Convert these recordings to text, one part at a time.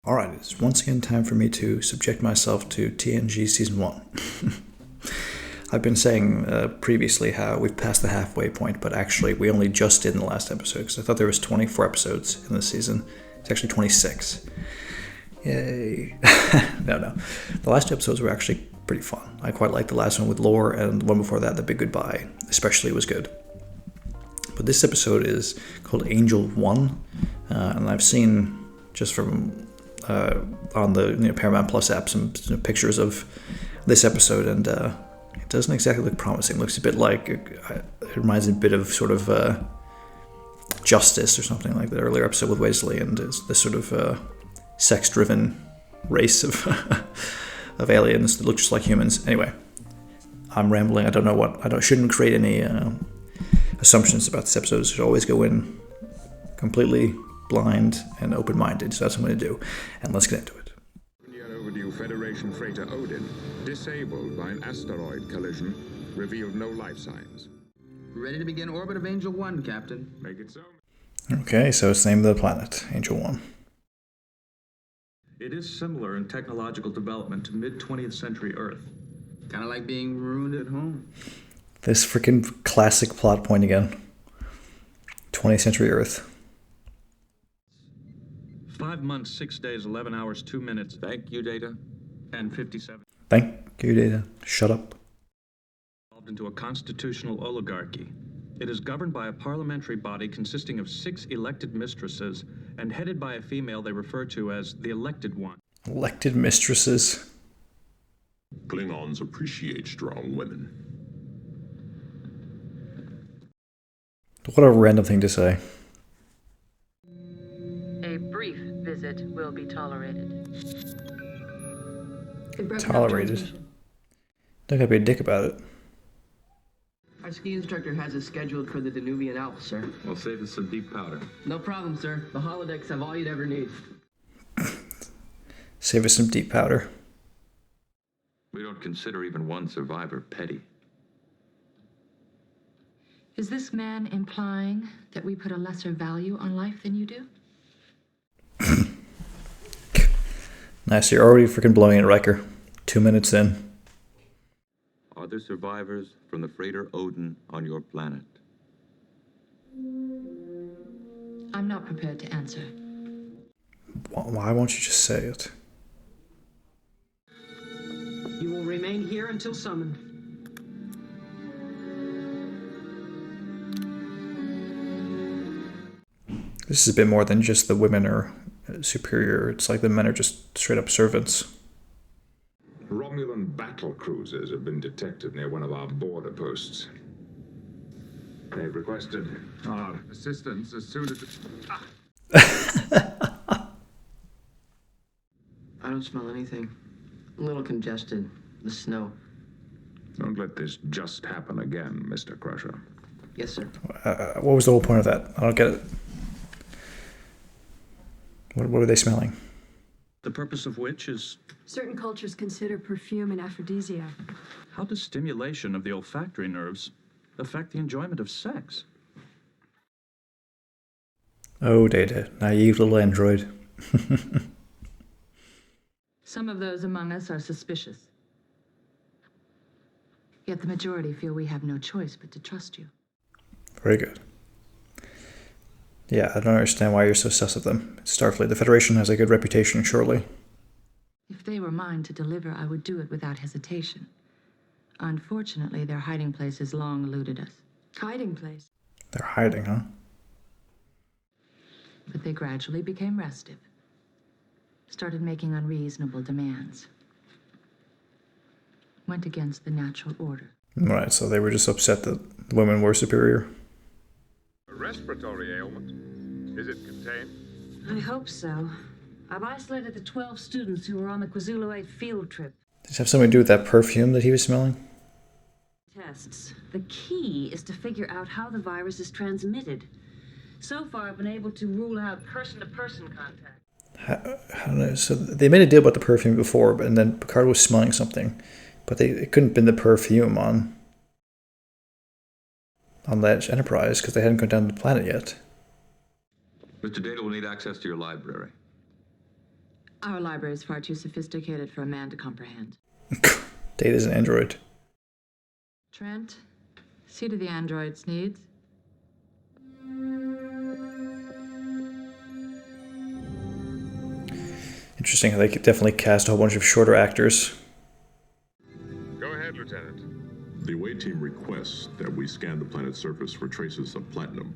Alright, it's once again time for me to subject myself to TNG Season 1. I've been saying previously how we've passed the halfway point, but actually we only just did in the last episode, because I thought there was 24 episodes in this season. It's actually 26. Yay. No. The last two episodes were actually pretty fun. I quite liked the last one with Lore, and the one before that, The Big Goodbye, especially was good. But this episode is called Angel 1, and I've seen, just from on the Paramount Plus app, some pictures of this episode, and it doesn't exactly look promising. It looks a bit like, it reminds me a bit of sort of Justice or something like the earlier episode with Wesley, and this sort of sex-driven race of of aliens that look just like humans. Anyway, I'm rambling. I don't know what. Shouldn't create any assumptions about this episode. Should always go in completely blind and open-minded. So that's what I'm going to do. And let's get into it. Overdue Federation freighter Odin, disabled by an asteroid collision, revealed no life signs. Ready to begin orbit of Angel 1, Captain. Make it so. Okay, so it's the name of the planet, Angel 1. It is similar in technological development to mid-20th century Earth. Kind of like being ruined at home. This freaking classic plot point again. 20th century Earth. 5 months, 6 days, 11 hours, 2 minutes. Thank you, Data. And 57. Thank you, Data. Shut up. Evolved into a constitutional oligarchy. It is governed by a parliamentary body consisting of 6 elected mistresses and headed by a female they refer to as the Elected One. Elected mistresses. Klingons appreciate strong women. What a random thing to say. A brief visit will be tolerated. Tolerated? Don't gotta be a dick about it. Our ski instructor has us scheduled for the Danubian Alps, sir. We'll save us some deep powder. No problem, sir. The holodecks have all you'd ever need. Save us some deep powder. We don't consider even one survivor petty. Is this man implying that we put a lesser value on life than you do? Nice, you're already freaking blowing it, Riker. 2 minutes in. Are there survivors from the freighter Odin on your planet? I'm not prepared to answer. Why won't you just say it? You will remain here until summoned. This is a bit more than just the women are superior. It's like the men are just straight up servants. Romulan battle cruisers have been detected near one of our border posts. They've requested our assistance as soon as... I don't smell anything. A little congested. The snow. Don't let this just happen again, Mr. Crusher. Yes, sir. What was the whole point of that? I don't get it. What were they smelling? The purpose of which is... Certain cultures consider perfume an aphrodisiac. How does stimulation of the olfactory nerves affect the enjoyment of sex? Oh, Data. Naive little android. Some of those among us are suspicious. Yet the majority feel we have no choice but to trust you. Very good. Yeah, I don't understand why you're so sus of them. Starfleet, the Federation has a good reputation, surely. If they were mine to deliver, I would do it without hesitation. Unfortunately, their hiding place has long eluded us. Hiding place? They're hiding, huh? But they gradually became restive. Started making unreasonable demands. Went against the natural order. Right, so they were just upset that the women were superior. A respiratory ailment. Is it contained? I hope so. I've isolated the 12 students who were on the Kwazulu 8 field trip. Does it have something to do with that perfume that he was smelling? Tests. The key is to figure out how the virus is transmitted. So far, I've been able to rule out person-to-person contact. I don't know. So they made a deal about the perfume before, and then Picard was smelling something, but it couldn't have been the perfume on that Enterprise because they hadn't gone down to the planet yet. Mr. Data will need access to your library. Our library is far too sophisticated for a man to comprehend. Data's an android. Trent, see to the android's needs. Interesting how they could definitely cast a whole bunch of shorter actors. Go ahead, Lieutenant. The away team requests that we scan the planet's surface for traces of platinum.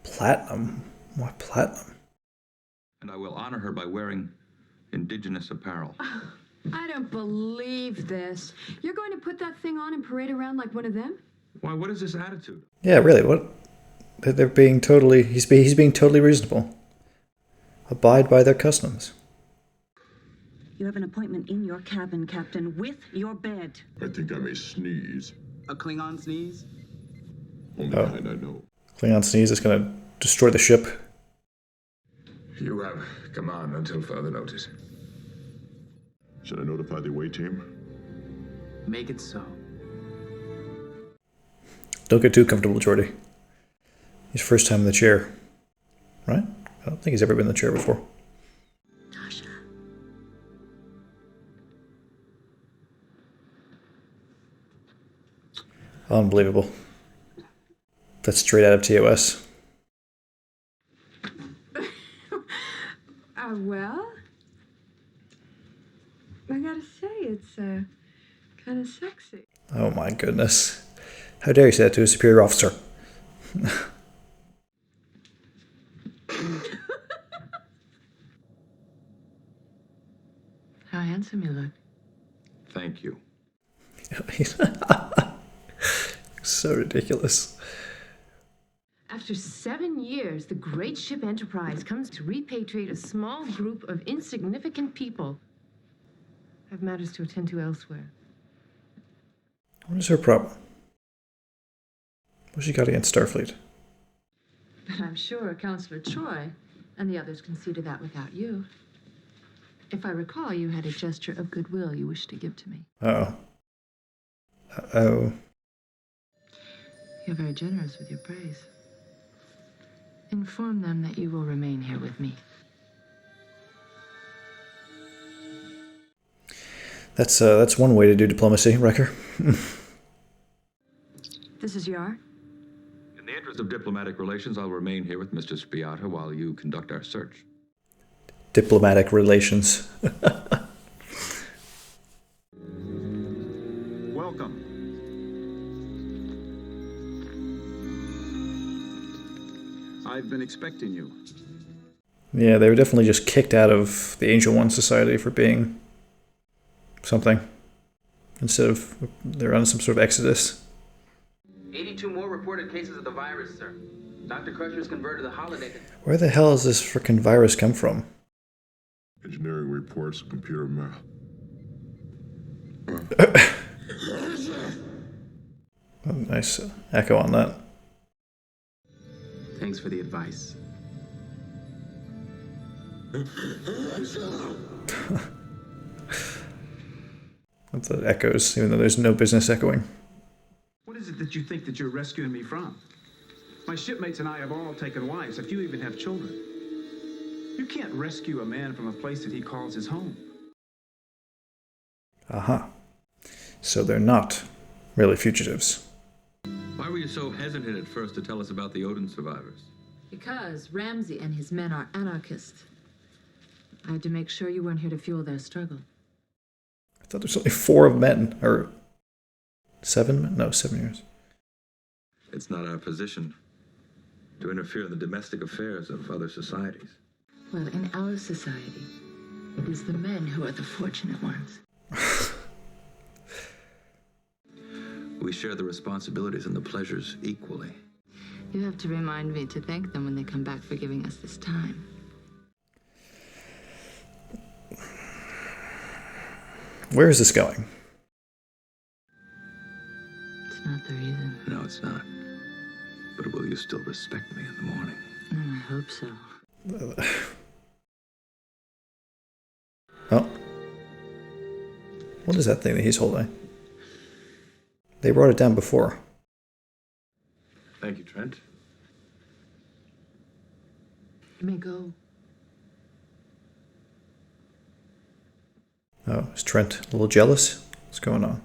Platinum? Why platinum? And I will honor her by wearing indigenous apparel. I don't believe this. You're going to put that thing on and parade around like one of them? Why, what is this attitude? Yeah, really, what? They're being totally... He's being totally reasonable. Abide by their customs. You have an appointment in your cabin, Captain, with your bed. I think I may sneeze. A Klingon sneeze? Only kind I know. Klingon sneeze is going to destroy the ship. You have command until further notice. Should I notify the away team? Make it so. Don't get too comfortable, Geordi. His first time in the chair. Right? I don't think he's ever been in the chair before. Tasha. Unbelievable. That's straight out of TOS. Well, I gotta say, it's kind of sexy. Oh my goodness. How dare you say that to a superior officer? How handsome you look. Thank you. So ridiculous. After 7 years, the great ship Enterprise comes to repatriate a small group of insignificant people. I have matters to attend to elsewhere. What is her problem? What's she got against Starfleet? But I'm sure Counselor Troy and the others can see to that without you. If I recall, you had a gesture of goodwill you wished to give to me. Uh-oh. Uh-oh. You're very generous with your praise. Inform them that you will remain here with me. That's one way to do diplomacy, Riker. This is Yar. In the interest of diplomatic relations, I'll remain here with Mr. Spiata while you conduct our search. Diplomatic relations. Welcome. I've been expecting you. Yeah, they were definitely just kicked out of the Angel One Society for being something. Instead of they're on some sort of exodus. 82 more reported cases of the virus, sir. Dr. Crusher's converted the holodeck. Where the hell does this frickin' virus come from? Engineering reports, computer math. Oh, nice echo on that. Thanks for the advice. With the echoes, even though there's no business echoing. What is it that you think that you're rescuing me from? My shipmates and I have all taken wives. A few even have children. You can't rescue a man from a place that he calls his home. Aha. So they're not really fugitives. Why were you so hesitant at first to tell us about the Odin survivors? Because Ramsey and his men are anarchists. I had to make sure you weren't here to fuel their struggle. I thought there's only 4 men, or 7 men? No, 7 years. It's not our position to interfere in the domestic affairs of other societies. Well, in our society, it is the men who are the fortunate ones. We share the responsibilities and the pleasures equally. You have to remind me to thank them when they come back for giving us this time. Where is this going? It's not the reason. No, it's not. But will you still respect me in the morning? I hope so. Oh. What is that thing that he's holding? They brought it down before. Thank you, Trent. You may go. Oh, is Trent a little jealous? What's going on?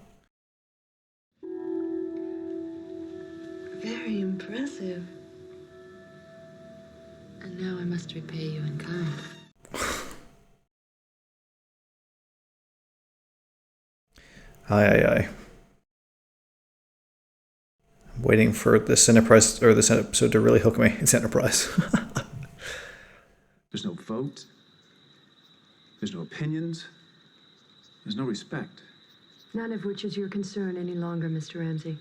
Very impressive. And now I must repay you in kind. Aye. I'm waiting for this Enterprise, or this episode to really hook me. It's Enterprise. There's no vote. There's no opinions. There's no respect. None of which is your concern any longer, Mr. Ramsey.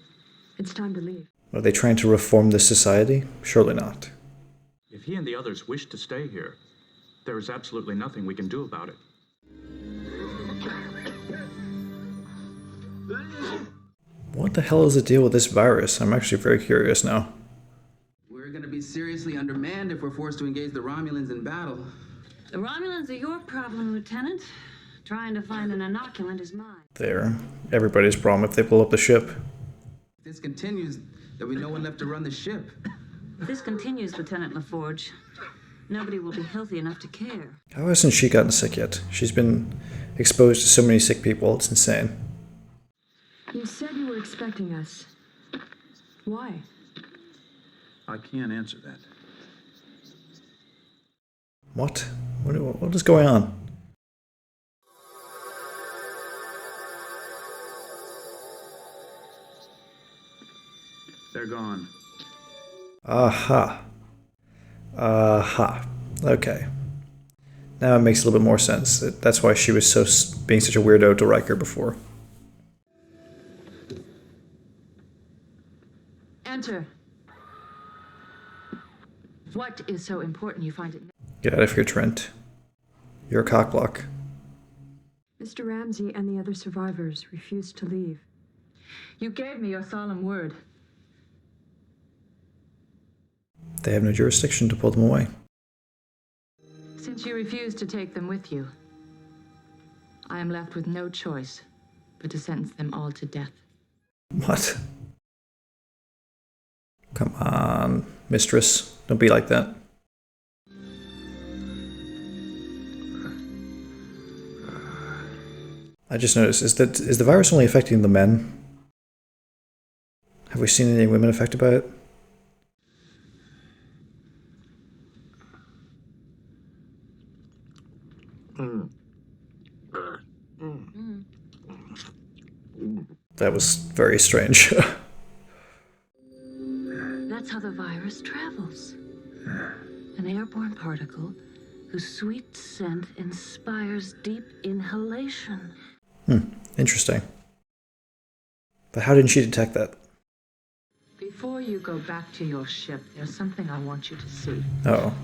It's time to leave. Are they trying to reform this society? Surely not. If he and the others wish to stay here, there is absolutely nothing we can do about it. What the hell is the deal with this virus? I'm actually very curious now. We're gonna be seriously undermanned if we're forced to engage the Romulans in battle. The Romulans are your problem, Lieutenant. Trying to find an inoculant is mine. There. Everybody's problem if they blow up the ship. If this continues, there'll be no one left to run the ship. If this continues, Lieutenant LaForge, nobody will be healthy enough to care. How hasn't she gotten sick yet? She's been exposed to so many sick people. It's insane. You said you were expecting us. Why? I can't answer that. What? What is going on? They're gone. Aha. Okay. Now it makes a little bit more sense. That's why she was being such a weirdo to Riker before. Enter. What is so important you find it? Get out of here, Trent. You're a cockblock. Mr. Ramsey and the other survivors refused to leave. You gave me your solemn word. They have no jurisdiction to pull them away. Since you refused to take them with you, I am left with no choice but to sentence them all to death. What? Come on, mistress. Don't be like that. I just noticed, is the virus only affecting the men? Have we seen any women affected by it? That was very strange. That's how the virus travels. An airborne particle whose sweet scent inspires deep inhalation. Interesting. But how didn't she detect that? Before you go back to your ship, there's something I want you to see. Oh.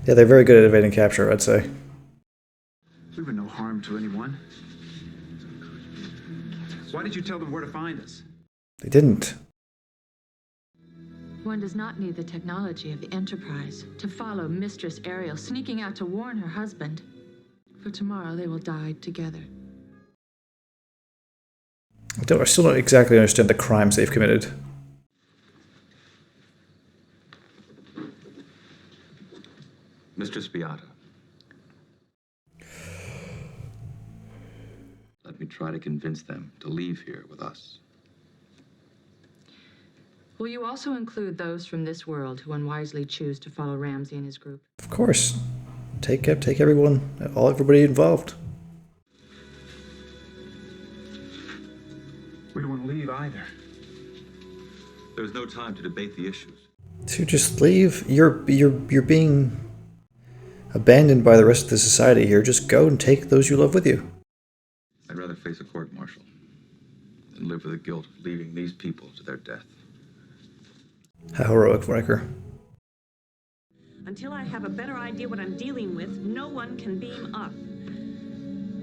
Yeah, they're very good at evading capture, I'd say. We were no harm to anyone. Why did you tell them where to find us? They didn't. One does not need the technology of the Enterprise to follow Mistress Ariel sneaking out to warn her husband. For tomorrow they will die together. I still don't exactly understand the crimes they've committed. Mistress Beata. Let me try to convince them to leave here with us. Will you also include those from this world who unwisely choose to follow Ramsey and his group? Of course. Take everyone, everybody involved. We don't want to leave either. There's no time to debate the issues. To just leave? You're being abandoned by the rest of the society here. Just go and take those you love with you. I'd rather face a court-martial than live with the guilt of leaving these people to their death. How heroic, Riker. Until I have a better idea what I'm dealing with, no one can beam up.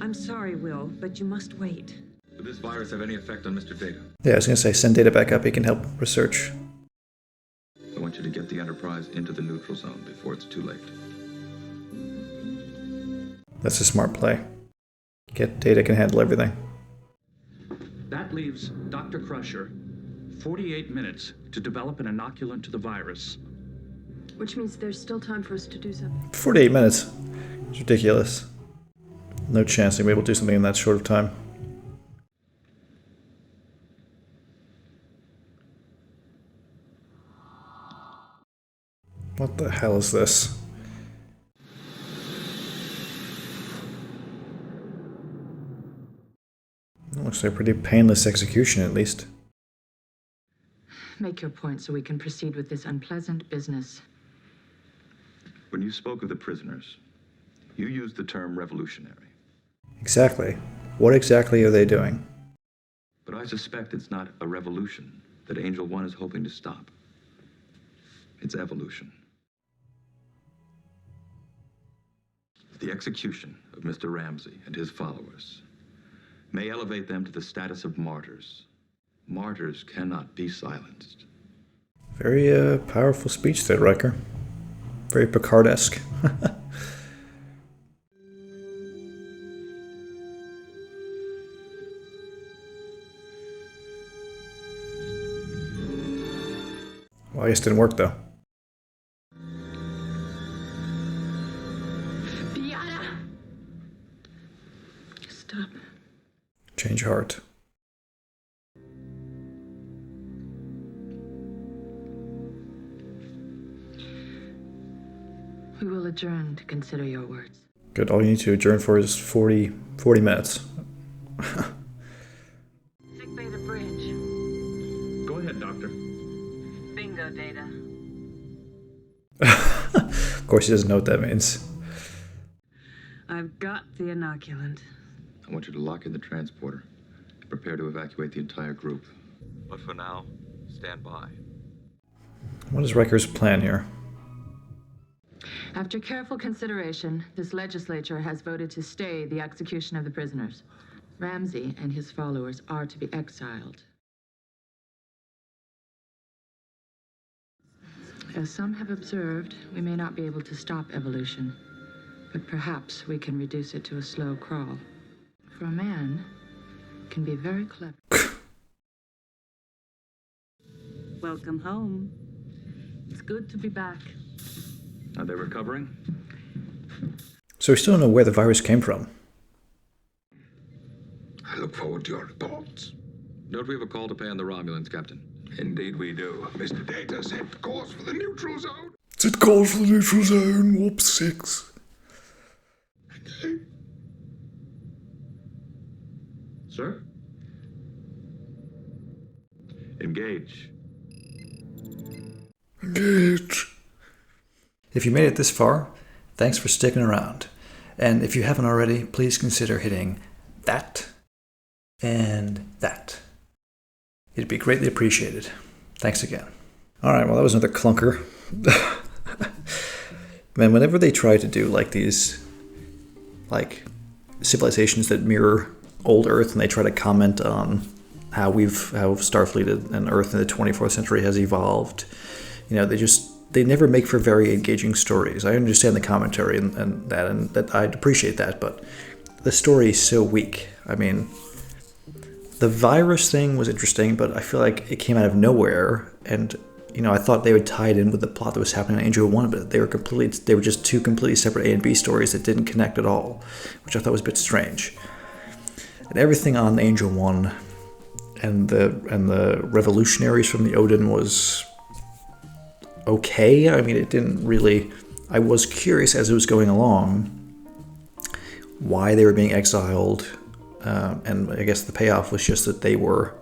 I'm sorry, Will, but you must wait. Would this virus have any effect on Mr. Data? Yeah, I was going to say, send Data back up. He can help research. I want you to get the Enterprise into the neutral zone before it's too late. That's a smart play. Data can handle everything. That leaves Dr. Crusher 48 minutes to develop an inoculant to the virus. Which means there's still time for us to do something. 48 minutes. It's ridiculous. No chance they'll be able to do something in that short of time. What the hell is this? It looks like a pretty painless execution, at least. Make your point so we can proceed with this unpleasant business. When you spoke of the prisoners, you used the term revolutionary. Exactly. What exactly are they doing? But I suspect it's not a revolution that Angel One is hoping to stop. It's evolution. The execution of Mr. Ramsey and his followers may elevate them to the status of martyrs. Martyrs cannot be silenced. Very powerful speech there, Riker. Very Picard-esque. Well, I guess it didn't work, though. Stop. Change heart. We will adjourn to consider your words. Good, all you need to adjourn for is 40 minutes. Sick bay to bridge. Go ahead, Doctor. Bingo, Data. Of course he doesn't know what that means. I've got the inoculant. I want you to lock in the transporter and prepare to evacuate the entire group. But for now, stand by. What is Riker's plan here? After careful consideration, this legislature has voted to stay the execution of the prisoners. Ramsey and his followers are to be exiled. As some have observed, we may not be able to stop evolution, but perhaps we can reduce it to a slow crawl. For a man, it can be very clever. Welcome home. It's good to be back. Are they recovering? So we still don't know where the virus came from. I look forward to your reports. Don't we have a call to pay on the Romulans, Captain? Indeed we do. Mr. Data set course for the neutral zone. Set course for the neutral zone, warp 6. Sir? Engage. Engage. If you made it this far, thanks for sticking around. And if you haven't already, please consider hitting that and that. It'd be greatly appreciated. Thanks again. Alright, well that was another clunker. Man, whenever they try to do like these civilizations that mirror old Earth and they try to comment on how Starfleet and Earth in the 24th century has evolved, you know, they never make for very engaging stories. I understand the commentary and that I'd appreciate that, but the story is so weak. I mean, the virus thing was interesting, but I feel like it came out of nowhere, and you know, I thought they would tie it in with the plot that was happening in Angel One, but they were just two completely separate A and B stories that didn't connect at all, which I thought was a bit strange. And everything on Angel One and the revolutionaries from the Odin was okay. I mean, it didn't really... I was curious as it was going along why they were being exiled, and I guess the payoff was just that they were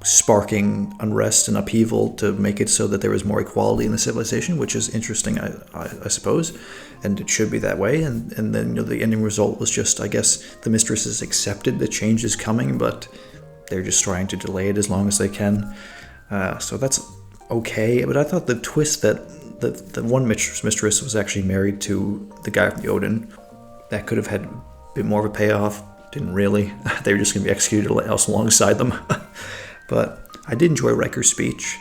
sparking unrest and upheaval to make it so that there was more equality in the civilization, which is interesting, I suppose, and it should be that way. And then, you know, the ending result was just, I guess, the mistresses accepted the change is coming, but they're just trying to delay it as long as they can. So that's okay, but I thought the twist that the one mistress was actually married to the guy from the Odin, that could have had a bit more of a payoff. Didn't really. They were just going to be executed else alongside them. But I did enjoy Riker's speech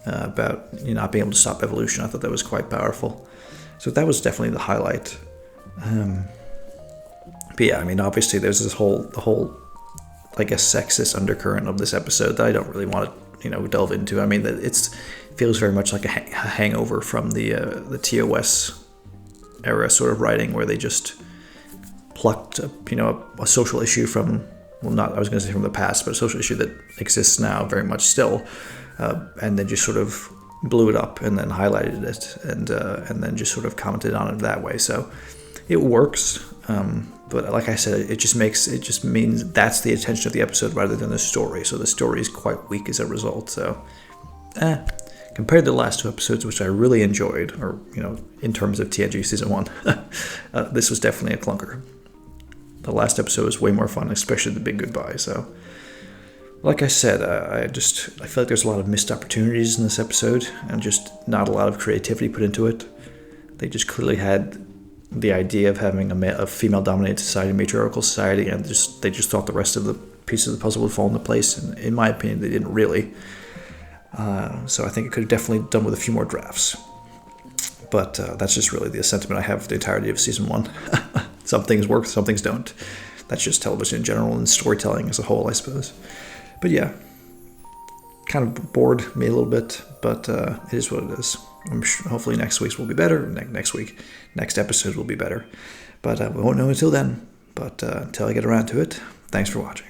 about not being able to stop evolution. I thought that was quite powerful. So that was definitely the highlight. But yeah, I mean, obviously there's the whole, I guess, sexist undercurrent of this episode that I don't really want to, delve into. I mean, it feels very much like a hangover from the TOS era sort of writing where they just plucked, a social issue from, well, not, I was going to say from the past, but a social issue that exists now very much still, and then just sort of blew it up and then highlighted it and then just sort of commented on it that way. So it works, but like I said, it just means that's the attention of the episode rather than the story. So the story is quite weak as a result. So, compared to the last 2 episodes, which I really enjoyed, or in terms of TNG season 1, this was definitely a clunker. The last episode was way more fun, especially the big goodbye. So, like I said, I feel like there's a lot of missed opportunities in this episode, and just not a lot of creativity put into it. They just clearly had the idea of having a female-dominated society, a matriarchal society, and they just thought the rest of the pieces of the puzzle would fall into place. And in my opinion, they didn't really. So I think it could have definitely done with a few more drafts. But that's just really the sentiment I have for the entirety of season 1. Some things work, some things don't. That's just television in general and storytelling as a whole, I suppose. But yeah, kind of bored me a little bit, but it is what it is. I'm sure hopefully next week's will be better. Next episode will be better. But we won't know until then. But until I get around to it, thanks for watching.